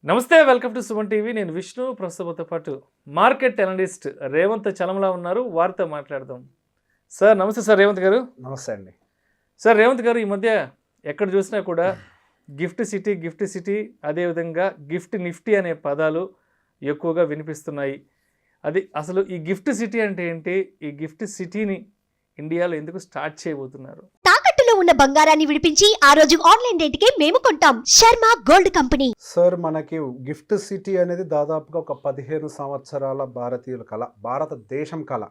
నమస్తే, welcome to Suman TV. నేను విష్ణు. ప్రస్తుతంతో పాటు మార్కెట్ అనలిస్ట్ రేవంత్ చలంలా ఉన్నారు. వారితో మాట్లాడదాం. సార్ నమస్తే. సార్ రేవంత్ గారు నమస్తే అండి. సార్ రేవంత్ గారు, ఈ మధ్య ఎక్కడ చూసినా కూడా గిఫ్ట్ సిటీ అదేవిధంగా గిఫ్ట్ నిఫ్టీ అనే పదాలు ఎక్కువగా వినిపిస్తున్నాయి. అది అసలు ఈ గిఫ్ట్ సిటీ అంటే ఏంటి? ఈ గిఫ్ట్ సిటీని ఇండియాలో ఎందుకు స్టార్ట్ చేయబోతున్నారు? తాకట్టులో ఉన్న బంగారాన్ని విడిపించి ఆ రోజు ఆన్లైన్ రేటుకే మేము కొంటాం. Sharma gold company. సార్, మనకి గిఫ్ట్ సిటీ అనేది దాదాపుగా ఒక 15 సంవత్సరాల భారతీయుల కళ, భారతదేశం కళ.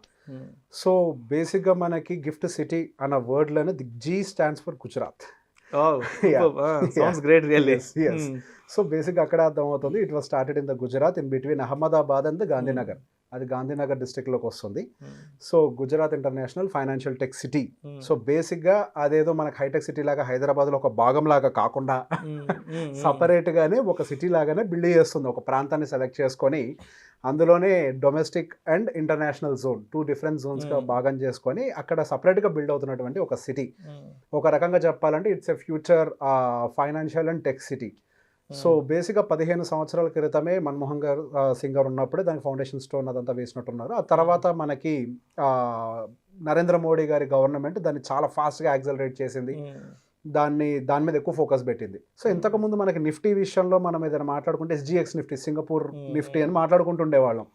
సో బేసిక్గా మనకి గిఫ్ట్ సిటీ అన్న వర్డ్లోనే G stands for Gujarat. So బేసిక్గా అక్కడ అర్థం అవుతుంది. It was started in the Gujarat in between Ahmedabad and Gandhinagar. అది గాంధీనగర్ డిస్ట్రిక్ట్లోకి వస్తుంది. So Gujarat international financial tech city. So బేసిక్గా అదేదో మనకు హైటెక్ సిటీ లాగా హైదరాబాద్లో ఒక భాగం లాగా కాకుండా సపరేట్గానే ఒక సిటీ లాగానే బిల్డ్ చేస్తుంది. ఒక ప్రాంతాన్ని సెలెక్ట్ చేసుకొని అందులోనే domestic and international zone, 2 different జోన్స్గా భాగం చేసుకొని అక్కడ సపరేట్గా బిల్డ్ అవుతున్నటువంటి ఒక సిటీ. ఒక రకంగా చెప్పాలంటే it's a future financial and tech city. So బేసిక్గా 15 సంవత్సరాల క్రితమే మన్మోహన్ సింగ్ గారు ఉన్నప్పుడే దానికి ఫౌండేషన్ స్టోన్ అదంతా వేసినట్టున్నారు. ఆ తర్వాత మనకి నరేంద్ర మోడీ గారి గవర్నమెంట్ దాన్ని చాలా ఫాస్ట్గా యాక్సలరేట్ చేసింది. దాని మీద ఎక్కువ ఫోకస్ పెట్టింది. సో ఇంతకుముందు మనకి నిఫ్టీ విషయంలో మనం ఏదైనా మాట్లాడుకుంటే SGX నిఫ్టీ, సింగపూర్ నిఫ్టీ అని మాట్లాడుకుంటుండేవాళ్ళం.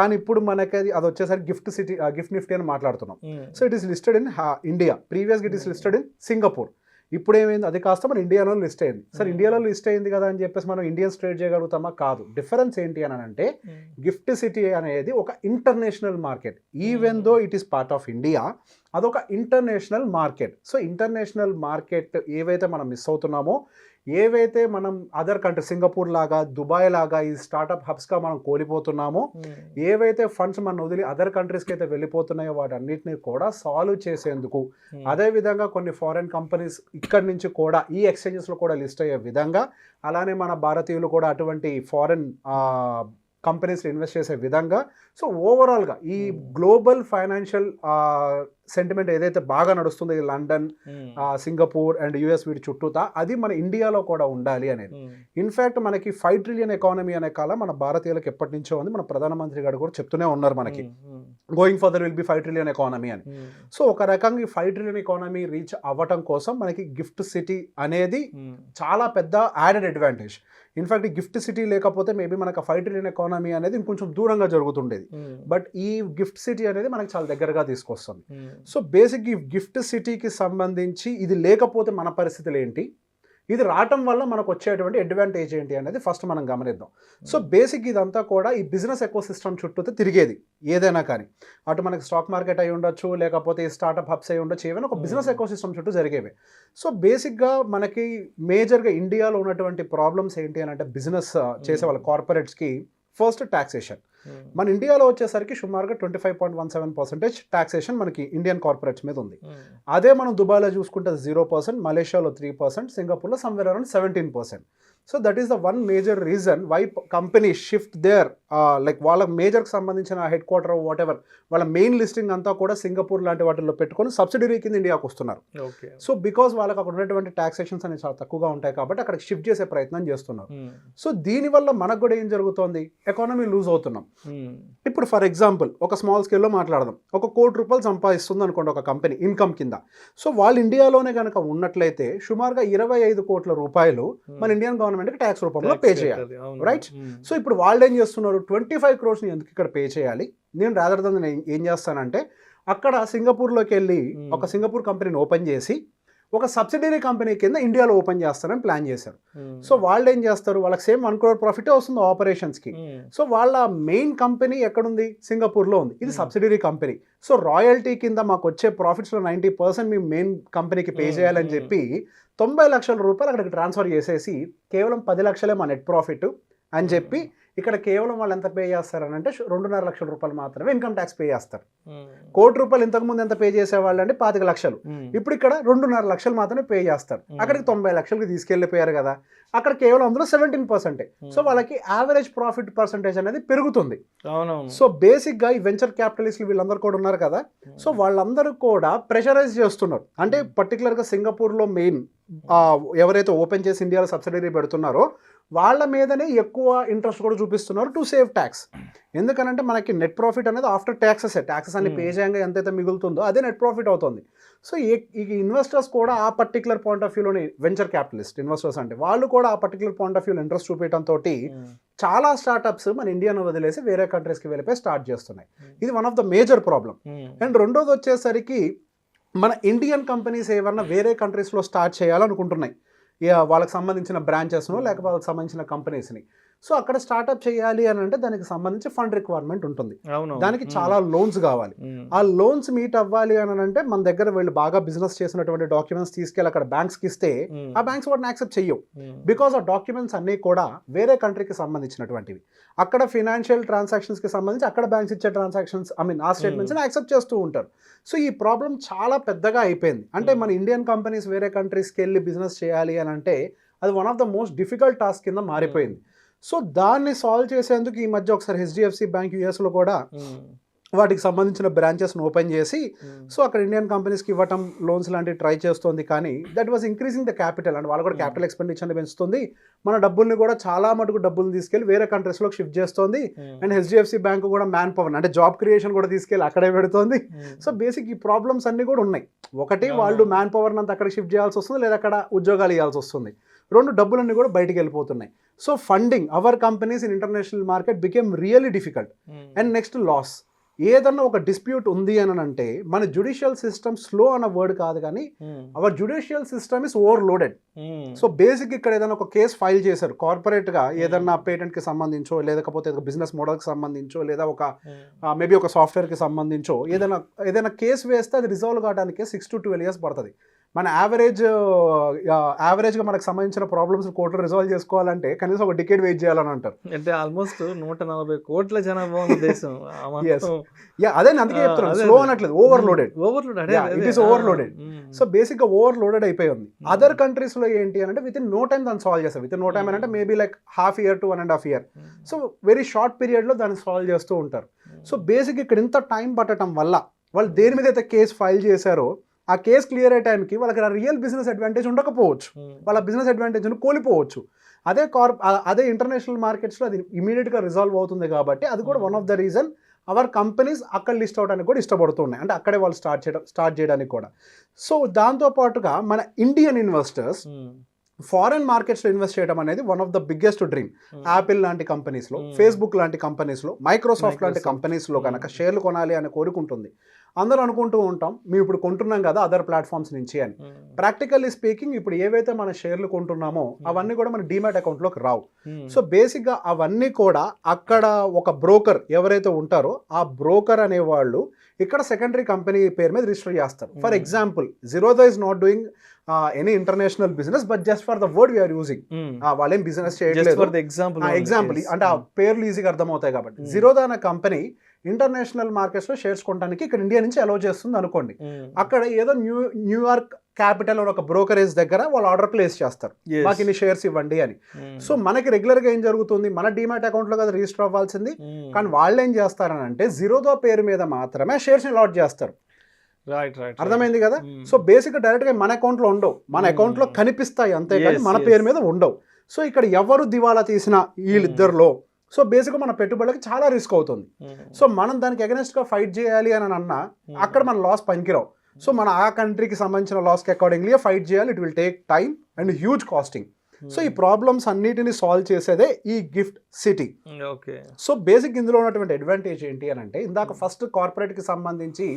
కానీ ఇప్పుడు మనకి అది వచ్చేసరికి గిఫ్ట్ నిఫ్టీ అని మాట్లాడుతున్నాం. So it is listed in India. ప్రీవియస్గా it is listed in Singapore. ఇప్పుడు ఏమైంది, అది కాస్త మన ఇండియాలో లిస్ట్ అయింది. సార్ ఇండియాలో లిస్ట్ అయింది కదా అని చెప్పేసి మనం ఇండియన్స్ ట్రేడ్ చేయగలుగుతామా? కాదు. డిఫరెన్స్ ఏంటి అని అంటే గిఫ్ట్ సిటీ అనేది ఒక international market. Even though it is part of India, అదొక international market. So international market ఏవైతే మనం మిస్ అవుతున్నామో, ఏవైతే మనం అదర్ కంట్రీ సింగపూర్ లాగా, దుబాయ్ లాగా ఈ స్టార్టప్ హబ్స్గా మనం కోల్పోతున్నామో, ఏవైతే ఫండ్స్ మనం వదిలి అదర్ కంట్రీస్కి అయితే వెళ్ళిపోతున్నాయో వాటన్నిటిని కూడా సాల్వ్ చేసేందుకు, అదేవిధంగా కొన్ని ఫారెన్ కంపెనీస్ ఇక్కడి నుంచి కూడా ఈ ఎక్స్చేంజెస్లో కూడా లిస్ట్ అయ్యే విధంగా, అలానే మన భారతీయులు కూడా అటువంటి ఫారెన్ కంపెనీస్లో ఇన్వెస్ట్ చేసే విధంగా. సో ఓవరాల్గా ఈ గ్లోబల్ ఫైనాన్షియల్ సెంటిమెంట్ ఏదైతే బాగా నడుస్తుందో ఈ లండన్, సింగపూర్ అండ్ US వీటి చుట్టూతా, అది మన ఇండియాలో కూడా ఉండాలి అనేది. ఇన్ఫ్యాక్ట్ మనకి 5 ట్రిలియన్ ఎకానమీ అనే కాలం మన భారతీయులకు ఎప్పటి నుంచో ఉంది. మన ప్రధానమంత్రి గారు కూడా చెప్తూనే ఉన్నారు మనకి, going further will be 5 trillion economy అని. సో ఒక రకంగా ఈ 5 ట్రిలియన్ ఎకానమీ రీచ్ అవ్వటం కోసం మనకి గిఫ్ట్ సిటీ అనేది చాలా పెద్ద యాడెడ్ అడ్వాంటేజ్. ఇన్ఫ్యాక్ట్ ఈ గిఫ్ట్ సిటీ లేకపోతే మేబీ మనకు 5 ట్రిలియన్ ఎకానమీ అనేది ఇంకొంచెం దూరంగా జరుగుతుండేది. బట్ ఈ గిఫ్ట్ సిటీ అనేది మనకి చాలా దగ్గరగా తీసుకొస్తుంది. సో బేసిక్ ఈ గిఫ్ట్ సిటీకి సంబంధించి ఇది లేకపోతే మన పరిస్థితులు ఏంటి, ఇది రావటం వల్ల మనకు వచ్చేటువంటి అడ్వాంటేజ్ ఏంటి అనేది ఫస్ట్ మనం గమనిద్దాం. సో బేసిక్ ఇదంతా కూడా ఈ బిజినెస్ ఎకో సిస్టమ్ చుట్టూతో తిరిగేది. ఏదైనా కానీ అటు మనకి స్టాక్ మార్కెట్ అయి ఉండొచ్చు, లేకపోతే ఈ స్టార్టప్ హబ్స్ అయి ఉండొచ్చు, ఏమైనా ఒక బిజినెస్ ఎకో సిస్టమ్ చుట్టూ జరిగేవి. సో బేసిక్గా మనకి మేజర్గా ఇండియాలో ఉన్నటువంటి ప్రాబ్లమ్స్ ఏంటి అని అంటే, బిజినెస్ చేసే వాళ్ళ కార్పొరేట్స్కి ఫస్ట్ టాక్సేషన్. మన ఇండియాలో వచ్చేసరికి సుమారుగా 25.17% టాక్సేషన్ మనకి ఇండియన్ కార్పొరేట్స్ మీద ఉంది. అదే మనం దుబాయ్లో చూసుకుంటే 0%, మలేషియాలో 3%, సింగపూర్లో somewhere around 17%. So that is the one major reason why company shift there like వాళ్ళ మేజర్కి సంబంధించిన హెడ్ క్వార్టర్ వాట్ ఎవర్ వాళ్ళ మెయిన్ లిస్టింగ్ అంతా కూడా సింగపూర్ లాంటి వాటిల్లో పెట్టుకొని సబ్సిడరీ కింద ఇండియాకి వస్తున్నారు. సో బికాస్ వాళ్ళకి అక్కడ ఉన్నటువంటి టాక్సేషన్స్ అనేవి చాలా తక్కువగా ఉంటాయి కాబట్టి అక్కడ షిఫ్ట్ చేసే ప్రయత్నం చేస్తున్నారు. సో దీనివల్ల మనకు కూడా ఏం జరుగుతోంది, ఎకానమీ లూజ్ అవుతున్నాం. ఇప్పుడు ఫర్ ఎగ్జాంపుల్ ఒక స్మాల్ స్కేల్లో మాట్లాడదాం. ₹1 కోటి సంపాదిస్తుంది అనుకోండి ఒక కంపెనీ ఇన్కమ్ కింద. సో వాళ్ళు ఇండియాలోనే కనుక ఉన్నట్లయితే సుమారుగా 25 కోట్ల రూపాయలు మన ఇండియన్ గవర్నమెంట్కి ట్యాక్స్ రూపంలో పే చేయాలి, రైట్? సో ఇప్పుడు వాళ్ళు ఏం చేస్తున్నారు, 25 crores ఎందుకు ఇక్కడ పే చేయాలి, నేను రాదర్ దన్ ఏం చేస్తానంటే అక్కడ సింగపూర్లోకి వెళ్ళి ఒక సింగపూర్ కంపెనీని ఓపెన్ చేసి ఒక సబ్సిడరీ కంపెనీ కింద ఇండియాలో ఓపెన్ చేస్తారని ప్లాన్ చేశారు. సో వాళ్ళు ఏం చేస్తారు, వాళ్ళకి సేమ్ 1 crore ప్రాఫిటే వస్తుంది ఆపరేషన్స్కి. సో వాళ్ళ మెయిన్ కంపెనీ ఎక్కడుంది, సింగపూర్లో ఉంది. ఇది సబ్సిడరీ కంపెనీ. సో రాయల్టీ కింద మాకు వచ్చే ప్రాఫిట్స్లో 90% మీ మెయిన్ కంపెనీకి పే చేయాలని చెప్పి 90 లక్షల రూపాయలు అక్కడికి ట్రాన్స్ఫర్ చేసేసి కేవలం 10 లక్షలే మా నెట్ ప్రాఫిట్ అని చెప్పి ఇక్కడ కేవలం వాళ్ళు ఎంత పే చేస్తారని అంటే 2.5 లక్షల రూపాయలు మాత్రమే ఇన్కమ్ ట్యాక్స్ పే చేస్తారు. ₹1 కోటి ఇంతకుముందు ఎంత పే చేసేవాళ్ళు అంటే 25 లక్షలు. ఇప్పుడు ఇక్కడ 2.5 లక్షలు మాత్రమే పే చేస్తారు. అక్కడికి 90 లక్షలకి తీసుకెళ్ళిపోయారు కదా, అక్కడ కేవలం అందులో 17%. సో వాళ్ళకి యావరేజ్ ప్రాఫిట్ పర్సంటేజ్ అనేది పెరుగుతుంది. సో బేసిక్గా ఈ వెంచర్ క్యాపిటలిస్టులు వీళ్ళందరూ కూడా ఉన్నారు కదా, సో వాళ్ళందరూ కూడా ప్రెషరైజ్ చేస్తున్నారు. అంటే పర్టికులర్గా సింగపూర్లో మెయిన్ ఎవరైతే ఓపెన్ చేసి ఇండియాలో సబ్సిడరీ పెడుతున్నారో వాళ్ళ మీదనే ఎక్కువ ఇంట్రెస్ట్ కూడా చూపిస్తున్నారు టు సేవ్ ట్యాక్స్. ఎందుకనంటే మనకి నెట్ ప్రాఫిట్ అనేది ఆఫ్టర్ ట్యాక్సెస్ అన్ని పే చేయంగా ఎంతైతే మిగులుతుందో అదే నెట్ ప్రాఫిట్ అవుతుంది. సో ఈ ఇన్వెస్టర్స్ కూడా ఆ పర్టికులర్ పాయింట్ ఆఫ్ వ్యూలోని వెంచర్ క్యాపిటలిస్ట్ ఇన్వెస్టర్స్ అంటే వాళ్ళు కూడా ఆ పర్టికులర్ పాయింట్ ఆఫ్ వ్యూలో ఇంట్రెస్ట్ చూపించడంతో చాలా స్టార్టప్స్ మన ఇండియాను వదిలేసి వేరే కంట్రీస్కి వెళ్ళిపోయి స్టార్ట్ చేస్తున్నాయి. ఇది one of the major problem. And రెండోది వచ్చేసరికి మన ఇండియన్ కంపెనీస్ ఏమన్నా వేరే కంట్రీస్లో స్టార్ట్ చేయాలనుకుంటున్నాయి, వాళ్ళకి సంబంధించిన బ్రాంచెస్ను లేకపోతే వాళ్ళకి సంబంధించిన కంపెనీస్ని. సో అక్కడ స్టార్ట్అప్ చేయాలి అని అంటే దానికి సంబంధించి ఫండ్ రిక్వైర్మెంట్ ఉంటుంది, దానికి చాలా లోన్స్ కావాలి. ఆ లోన్స్ మీట్ అవ్వాలి అని అంటే మన దగ్గర వీళ్ళు బాగా బిజినెస్ చేసినటువంటి డాక్యుమెంట్స్ తీసుకెళ్ళి అక్కడ బ్యాంక్స్కి ఇస్తే ఆ బ్యాంక్స్ వాటిని యాక్సెప్ట్ చెయ్యవు. బికాస్ ఆ డాక్యుమెంట్స్ అన్నీ కూడా వేరే కంట్రీకి సంబంధించినటువంటివి. అక్కడ ఫినాన్షియల్ ట్రాన్సాక్షన్స్కి సంబంధించి అక్కడ బ్యాంక్స్ ఇచ్చే ట్రాన్సాక్షన్స్ ఆ స్టేట్మెంట్స్ని యాక్సెప్ట్ చేస్తూ ఉంటారు. సో ఈ ప్రాబ్లం చాలా పెద్దగా అయిపోయింది. అంటే మన ఇండియన్ కంపెనీస్ వేరే కంట్రీస్కి వెళ్ళి బిజినెస్ చేయాలి అని అంటే అది one of the most difficult task కింద మారిపోయింది. సో దాన్ని సాల్వ్ చేసేందుకు ఈ మధ్య ఒకసారి HDFC బ్యాంక్ యూఎస్లో కూడా వాటికి సంబంధించిన బ్రాంచెస్ను ఓపెన్ చేసి సో అక్కడ ఇండియన్ కంపెనీస్కి ఇవ్వటం లోన్స్ లాంటివి ట్రై చేస్తుంది. కానీ that was increasing the capital, and వాళ్ళు కూడా క్యాపిటల్ ఎక్స్పెండిచర్ని పెంచుతుంది. మన డబ్బుల్ని కూడా చాలా మటుకు డబ్బులు తీసుకెళ్ళి వేరే కంట్రీస్లోకి షిఫ్ట్ చేస్తుంది. అండ్ HDFC బ్యాంక్ కూడా మ్యాన్ పవర్ అంటే జాబ్ క్రియేషన్ కూడా తీసుకెళ్ళి అక్కడే పెడుతుంది. సో బేసిక్ ఈ ప్రాబ్లమ్స్ అన్నీ కూడా ఉన్నాయి. ఒకటి వాళ్ళు మ్యాన్ పవర్ని అంతా అక్కడ షిఫ్ట్ చేయాల్సి వస్తుంది, లేదా అక్కడ ఉద్యోగాలు ఇవ్వాల్సి వస్తుంది. రెండు, డబ్బులన్నీ కూడా బయటికి వెళ్ళిపోతున్నాయి. So funding our companies in international market became really difficult. And next laws. ఏదన్నా ఒక డిస్ప్యూట్ ఉంది అని అంటే మన జ్యుడిషియల్ సిస్టమ్ స్లో అన్న వర్డ్ కాదు, కానీ our judicial system is overloaded. So basic ఇక్కడ ఏదైనా ఒక కేసు ఫైల్ చేశారు కార్పొరేట్గా, ఏదన్నా పేటెంట్కి సంబంధించో లేకపోతే బిజినెస్ మోడల్కి సంబంధించో లేదా ఒక మేబీ ఒక సాఫ్ట్వేర్కి సంబంధించో ఏదైనా కేసు వేస్తే అది రిజాల్వ్ కావడానికి 6 to 12 years పడుతుంది. మన యావరేజ్గా మనకు సంబంధించిన ప్రాబ్లమ్స్ కోర్టులో రిజాల్వ్ చేసుకోవాలంటే కనీసం ఒక డికేడ్ వెయిట్ చేయాలని అంటారు. అంటే ఆల్మోస్ట్ 140 కోట్ల జనాభా ఉన్న దేశం. అదే అందుకే చెప్తున్నాను, స్లో అనట్లేదు, overloaded. It is overloaded. So బేసిక్గా ఓవర్లోడెడ్ అయిపోయి ఉంది. అదర్ కంట్రీస్లో ఏంటి అంటే విత్ ఇన్ నో టైం దాన్ని సాల్వ్ చేస్తారు. విత్ ఇన్ నో టైం అంటే maybe like ½ year to 1.5 years. So very short పీరియడ్లో దాన్ని సాల్వ్ చేస్తూ ఉంటారు. సో బేసిక్ ఇక్కడ ఇంత టైం పట్టడం వల్ల వాళ్ళు దేని మీద అయితే కేసు ఫైల్ చేశారో ఆ కేసు క్లియర్ అయ్యే టైంకి వాళ్ళకి రియల్ బిజినెస్ అడ్వాంటేజ్ ఉండకపోవచ్చు, వాళ్ళ బిజినెస్ అడ్వాంటేజ్ను కోల్పోవచ్చు. అదే ఇంటర్నేషనల్ మార్కెట్స్లో అది ఇమీడియట్గా రిజాల్వ్ అవుతుంది. కాబట్టి అది కూడా one of the reason our companies అక్కడ లిస్ట్ అవడానికి కూడా ఇష్టపడుతున్నాయి, అంటే అక్కడే వాళ్ళు స్టార్ట్ చేయడానికి కూడా. సో దాంతోపాటుగా మన ఇండియన్ ఇన్వెస్టర్స్ ఫారెన్ మార్కెట్స్లో ఇన్వెస్ట్ చేయడం అనేది one of the biggest dream. Apple లాంటి కంపెనీస్లో, ఫేస్బుక్ లాంటి కంపెనీస్లో, మైక్రోసాఫ్ట్ లాంటి కంపెనీస్లో కనుక షేర్లు కొనాలి అని కోరుకుంటుంది. అందరూ అనుకుంటూ ఉంటాం మేము ఇప్పుడు కొంటున్నాం కదా అదర్ ప్లాట్ఫామ్స్ నుంచి అని. ప్రాక్టికల్లీ స్పీకింగ్ ఇప్పుడు ఏవైతే మన షేర్లు కొంటున్నామో అవన్నీ కూడా మన డీమ్యాట్ అకౌంట్లోకి రావు. సో బేసిక్గా అవన్నీ కూడా అక్కడ ఒక బ్రోకర్ ఎవరైతే ఉంటారో ఆ బ్రోకర్ అనేవాళ్ళు ఇక్కడ సెకండరీ కంపెనీ పేరు మీద రిజిస్టర్ చేస్తారు. For example Zerodha is not doing any international business, but just for the word we are using. వాళ్ళేం బిజినెస్ చేయట్లేదు. ఎగ్జాంపుల్ అంటే ఆ పేర్లు ఈజీగా అర్థమవుతాయి కాబట్టి. Zerodha అనే కంపెనీ ఇంటర్నేషనల్ మార్కెట్స్లో షేర్స్ కొనడానికి ఇక్కడ ఇండియా నుంచి అలౌ చేస్తుంది అనుకోండి. అక్కడ ఏదో న్యూయార్క్ క్యాపిటల్ ఒక బ్రోకరేజ్ దగ్గర వాళ్ళు ఆర్డర్ ప్లేస్ చేస్తారు, మాకు ఇన్ని షేర్స్ ఇవ్వండి అని. సో మనకి రెగ్యులర్గా ఏం జరుగుతుంది, మన డీమ్యాట్ అకౌంట్లో కదా రిజిస్టర్ అవ్వాల్సింది, కానీ వాళ్ళు ఏం చేస్తారని అంటే Zerodha పేరు మీద మాత్రమే షేర్స్ని అలాట్ చేస్తారు. అర్థమైంది కదా. సో బేసిక్గా డైరెక్ట్గా మన అకౌంట్లో ఉండవు, మన అకౌంట్లో కనిపిస్తాయి అంతేకాని మన పేరు మీద ఉండవు. సో ఇక్కడ ఎవరు దివాలా తీసినా వీళ్ళిద్దరిలో సో బేసిక్గా మన పెట్టుబడులకి చాలా రిస్క్ అవుతుంది. సో మనం దానికి అగెనెస్ట్గా ఫైట్ చేయాలి అని అన్నా అక్కడ మన లాస్ పనికిరావు. సో మన ఆ కంట్రీకి సంబంధించిన లాస్కి అకార్డింగ్లీ ఫైట్ చేయాలి. It will take time and huge costing. So ఈ ప్రాబ్లమ్స్ అన్నిటిని సాల్వ్ చేసేదే ఈ గిఫ్ట్ సిటీ. సో బేసిక్ ఇందులో ఉన్నటువంటి అడ్వాంటేజ్ ఏంటి అని అంటే ఇందాక ఫస్ట్ కార్పొరేట్కి సంబంధించి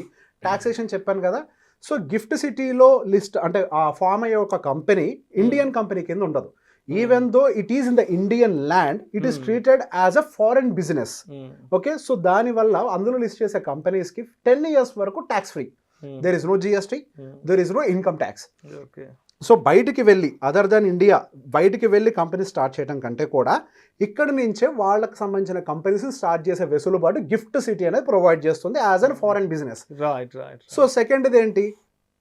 టాక్సేషన్ చెప్పాను కదా. సో గిఫ్ట్ సిటీలో లిస్ట్ అంటే ఆ ఫామ్ అయ్యే ఒక కంపెనీ ఇండియన్ కంపెనీ కింద ఉండదు. Even though it is in the Indian land, it is treated as a foreign business. Okay, so దాని వల్ల అందులో లిస్ట్ చేసే కంపెనీస్కి 10 years వరకు tax free. There is no GST, there is no income tax. So బయటికి వెళ్ళి other than India బయటికి వెళ్ళి కంపెనీ స్టార్ట్ చేయడం కంటే కూడా ఇక్కడి నుంచే వాళ్ళకి సంబంధించిన కంపెనీస్ స్టార్ట్ చేసే వెసులుబాటు గిఫ్ట్ సిటీ అనేది ప్రొవైడ్ చేస్తుంది as an foreign business. So సెకండ్ది ఏంటి,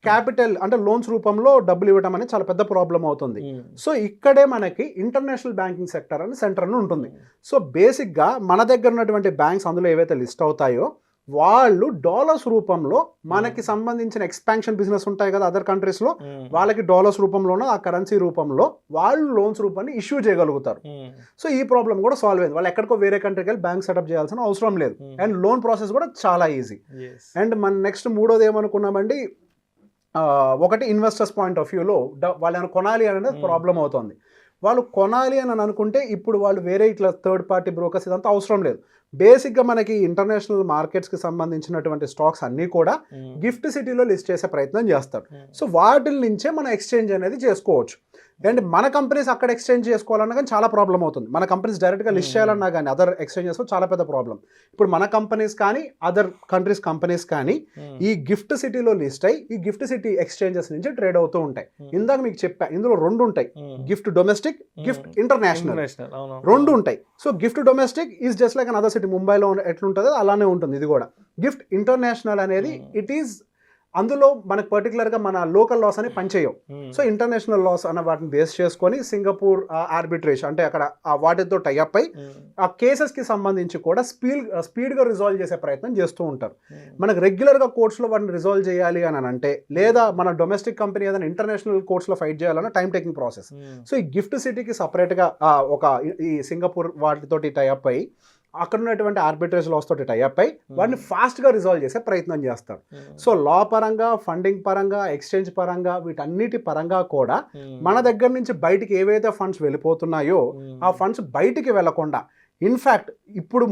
క్యాపిటల్ అంటే లోన్స్ రూపంలో డబ్బులు ఇవ్వడం అనేది చాలా పెద్ద ప్రాబ్లం అవుతుంది. సో ఇక్కడే మనకి ఇంటర్నేషనల్ బ్యాంకింగ్ సెక్టర్ అని సెంటర్ అని ఉంటుంది. సో బేసిక్గా మన దగ్గర ఉన్నటువంటి బ్యాంక్స్ అందులో ఏవైతే లిస్ట్ అవుతాయో వాళ్ళు డాలర్స్ రూపంలో మనకి సంబంధించిన ఎక్స్పాన్షన్ బిజినెస్ ఉంటాయి కదా అదర్ కంట్రీస్లో, వాళ్ళకి డాలర్స్ రూపంలోనో ఆ కరెన్సీ రూపంలో వాళ్ళు లోన్స్ రూపాన్ని ఇష్యూ చేయగలుగుతారు. సో ఈ ప్రాబ్లం కూడా సాల్వ్ అయింది. వాళ్ళు ఎక్కడికో వేరే కంట్రీకి వెళ్ళి బ్యాంక్ సెటప్ చేయాల్సిన అవసరం లేదు. అండ్ లోన్ ప్రాసెస్ కూడా చాలా ఈజీ. అండ్ మన నెక్స్ట్ మూడోది ఏమనుకున్నామండి, ఒకటి ఇన్వెస్టర్స్ పాయింట్ ఆఫ్ వ్యూలో వాళ్ళు కొనాలి అనేది ప్రాబ్లం అవుతుంది. వాళ్ళు కొనాలి అని అనుకుంటే ఇప్పుడు వాళ్ళు వేరే ఇట్లా థర్డ్ పార్టీ బ్రోకర్స్ ఇదంతా అవసరం లేదు. బేసిక్గా మనకి ఇంటర్నేషనల్ మార్కెట్స్కి సంబంధించినటువంటి స్టాక్స్ అన్నీ కూడా గిఫ్ట్ సిటీలో లిస్ట్ చేసే ప్రయత్నం చేస్తారు. సో వాటి నుంచే మనం ఎక్స్చేంజ్ అనేది చేసుకోవచ్చు. అండ్ మన కంపెనీస్ అక్కడ ఎక్స్చేంజ్ చేసుకోవాలన్నా కానీ చాలా ప్రాబ్లం అవుతుంది. మన కంపెనీస్ డైరెక్ట్గా లిస్ట్ చేయాలన్నా కానీ అదర్ ఎక్స్చేంజ్ చేసుకో చాలా పెద్ద ప్రాబ్లం. ఇప్పుడు మన కంపెనీస్ కానీ అదర్ కంట్రీస్ కంపెనీస్ కానీ ఈ గిఫ్ట్ సిటీలో లిస్ట్ అయ్యి ఈ గిఫ్ట్ సిటీ ఎక్స్చేంజెస్ నుంచి ట్రేడ్ అవుతూ ఉంటాయి. ఇందాక మీకు చెప్పా ఇందులో రెండు ఉంటాయి, గిఫ్ట్ డొమెస్టిక్, గిఫ్ట్ ఇంటర్నేషనల్, రెండు ఉంటాయి. So gift domestic is just like an other city, ముంబైలో ఎట్లుంటుందో అలానే ఉంటుంది ఇది కూడా. గిఫ్ట్ ఇంటర్నేషనల్ అనేది ఇట్ ఈజ్ అందులో మనకు పర్టికులర్గా మన లోకల్ లాస్ అని పనిచేయవు. సో ఇంటర్నేషనల్ లాస్ అన్న వాటిని బేస్ చేసుకొని సింగపూర్ ఆర్బిట్రేషన్ అంటే అక్కడ వాటితో టైఅప్ అయి ఆ కేసెస్కి సంబంధించి కూడా స్పీడ్గా రిజాల్వ్ చేసే ప్రయత్నం చేస్తూ ఉంటారు. మనకు రెగ్యులర్గా కోర్ట్స్లో వాటిని రిజాల్వ్ చేయాలి అని అంటే, లేదా మన డొమెస్టిక్ కంపెనీ ఏదైనా ఇంటర్నేషనల్ కోర్ట్స్లో ఫైట్ చేయాలన్న టైం టేకింగ్ ప్రాసెస్. సో ఈ గిఫ్ట్ సిటీకి సపరేట్గా ఒక ఈ సింగపూర్ వాటితోటి టైఅప్ అయ్యి అక్కడ ఉన్నటువంటి ఆర్బిట్రేజ్ లాస్ తోటి టైఅప్ అయి వాటిని ఫాస్ట్గా రిజాల్వ్ చేసే ప్రయత్నం చేస్తారు. సో లా పరంగా, ఫండింగ్ పరంగా, ఎక్స్చేంజ్ పరంగా, వీటన్నిటి పరంగా కూడా మన దగ్గర నుంచి బయటికి ఏవైతే ఫండ్స్ వెళ్ళిపోతున్నాయో ఆ ఫండ్స్ బయటికి వెళ్లకుండా, ఇన్ఫ్యాక్ట్ ఇప్పుడు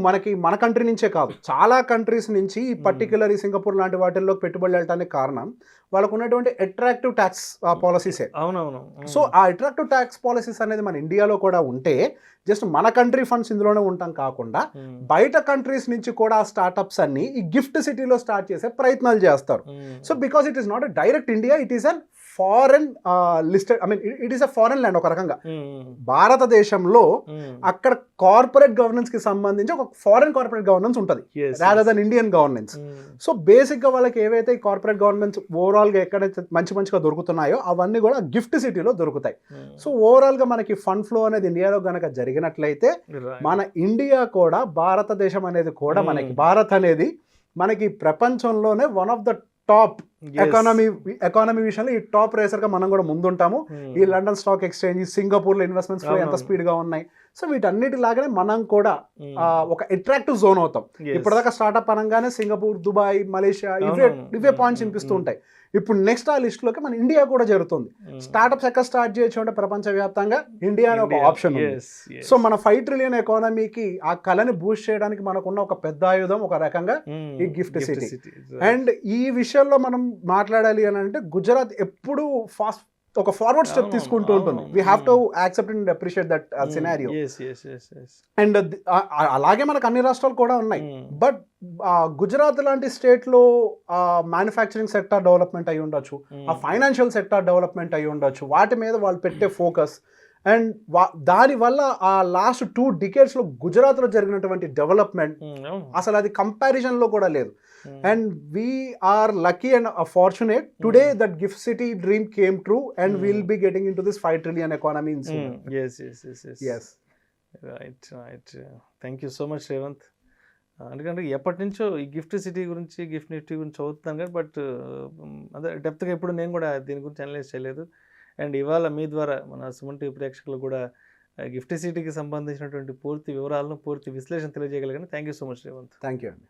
మన కంట్రీ నుంచే కాదు చాలా కంట్రీస్ నుంచి ఈ పర్టికులర్ ఈ సింగపూర్ లాంటి వాటిల్లోకి పెట్టుబడులు వెళ్ళడానికి కారణం వాళ్ళకు ఉన్నటువంటి అట్రాక్టివ్ ట్యాక్స్ పాలసీసే. అవునవును. సో ఆ అట్రాక్టివ్ ట్యాక్స్ పాలసీస్ అనేది మన ఇండియాలో కూడా ఉంటే జస్ట్ మన కంట్రీ ఫండ్స్ ఇందులోనే ఉంటాం కాకుండా బయట కంట్రీస్ నుంచి కూడా ఆ స్టార్టప్స్ అన్ని ఈ గిఫ్ట్ సిటీలో స్టార్ట్ చేసే ప్రయత్నాలు చేస్తారు. So because it is not a direct India, it is an foreign listed, I mean it is a foreign land. ఒక రకంగా భారతదేశంలో అక్కడ కార్పొరేట్ గవర్నెన్స్ కి సంబంధించి ఒక ఫారెన్ కార్పొరేట్ గవర్నెన్స్ ఉంటుంది rather than Indian governance. So basic గా వాళ్ళకి ఏవైతే కార్పొరేట్ గవర్నెన్స్ ఓవరాల్ గా ఎక్కడైతే మంచిగా దొరుకుతున్నాయో అవన్నీ కూడా గిఫ్ట్ సిటీలో దొరుకుతాయి. సో ఓవరాల్ గా మనకి ఫండ్ ఫ్లో అనేది ఇండియాలో గనక జరిగినట్లయితే మన ఇండియా కూడా, భారతదేశం అనేది కూడా, మనకి భారత్ అనేది మనకి ప్రపంచంలోనే one of the top economy విషయంలో ఈ టాప్ రేసర్ గా మనం కూడా ముందుంటాము. ఈ లండన్ స్టాక్ ఎక్స్చేంజ్, సింగపూర్ లో ఇన్వెస్ట్మెంట్స్ ఫ్లో ఎంత స్పీడ్ గా ఉన్నాయి. సో వీటన్నిటిలాగానే మనం కూడా ఒక అట్రాక్టివ్ జోన్ అవుతాం. ఇప్పటిదాకా స్టార్ట్అప్ అనగానే సింగపూర్, దుబాయ్, మలేషియా ఇవే పాయింట్స్ వినిపిస్తూ ఉంటాయి. ఇప్పుడు నెక్స్ట్ ఆ లిస్ట్ లోకి మన ఇండియా కూడా జరుగుతుంది. స్టార్ట్అప్స్ ఎక్కడ స్టార్ట్ చేయొచ్చు అంటే ప్రపంచవ్యాప్తంగా ఇండియా అనే ఒక ఆప్షన్ ఉంది. సో మన 5 ట్రిలియన్ ఎకానమీకి ఆ కళని బూస్ట్ చేయడానికి మనకున్న ఒక పెద్ద ఆయుధం ఒక రకంగా ఈ గిఫ్ట్ సిటీ. అండ్ ఈ విషయంలో మనం మాట్లాడాలి అని అంటే గుజరాత్ ఎప్పుడు ఒక ఫార్వర్డ్ స్టెప్ తీసుకుంటూ ఉంటుంది. We have to accept and appreciate that scenario. And అలాగే మనకు అన్ని రాష్ట్రాలు కూడా ఉన్నాయి. బట్ గుజరాత్ లాంటి స్టేట్లో మ్యానుఫ్యాక్చరింగ్ సెక్టార్ డెవలప్మెంట్ అయి ఉండొచ్చు, ఆ ఫైనాన్షియల్ సెక్టార్ డెవలప్మెంట్ అయి ఉండొచ్చు, వాటి మీద వాళ్ళు పెట్టే ఫోకస్. అండ్ దానివల్ల ఆ లాస్ట్ 2 decades లో గుజరాత్లో జరిగినటువంటి డెవలప్మెంట్ అసలు అది కంపారిజన్లో కూడా లేదు. And we are lucky and fortunate today that Gift City dream came true and we'll be getting into this 5 trillion economy in soon. Yes. Right. Thank you so much, Revanth. ఎందుకంటే ఎప్పటి నుంచో ఈ gift city గురించి, gift Nifty గురించి చదువుతున్నాను కానీ but అదే డెప్త్గా ఎప్పుడు నేను కూడా దీని గురించి అనలైజ్ చేయలేదు. అండ్ ఇవాళ మీ ద్వారా మన సుమన్ టీవీ ప్రేక్షకులు కూడా గిఫ్ట్ సిటీకి సంబంధించినటువంటి పూర్తి వివరాలను, పూర్తి విశ్లేషణ తెలియజేయగలిగాను. Thank you so much, Revanth. Thank you అండి.